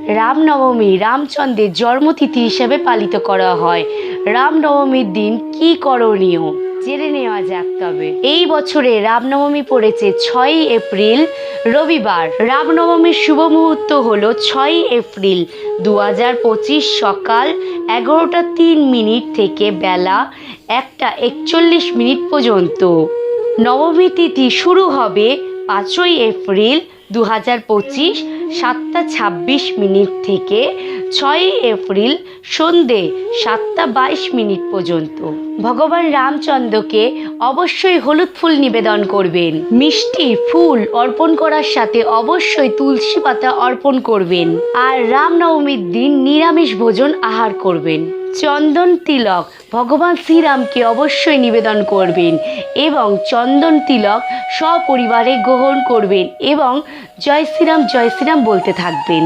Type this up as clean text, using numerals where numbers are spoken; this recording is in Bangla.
রামনবমী রামচন্দ্রের জন্মতিথি হিসেবে পালিত করা হয়। রামনবমীর দিন কি করণীয় জেনে নেওয়া যাক। তবে এই বছরে রামনবমী পড়েছে 6ই এপ্রিল রবিবার। রামনবমীর শুভ মুহূর্ত হলো 6ই এপ্রিল 2025 সকাল 11টা 3 থেকে বেলা 1টা 41 পর্যন্ত। নবমী তিথি শুরু হবে 5ই এপ্রিল 2025 7টা 26 থেকে 6ই এপ্রিল সন্ধে 7টা 22 পর্যন্ত। ভগবান রামচন্দ্রকে অবশ্যই হলুদ ফুল নিবেদন করবেন। মিষ্টি ফুল অর্পণ করার সাথে অবশ্যই তুলসী পাতা অর্পণ করবেন। আর রামনবমীর দিন নিরামিষ ভোজন আহার করবেন। চন্দন তিলক ভগবান শ্রীরামকে অবশ্যই নিবেদন করবেন এবং চন্দন তিলক সপরিবারে গ্রহণ করবেন এবং জয় শ্রীরাম বলতে থাকবেন।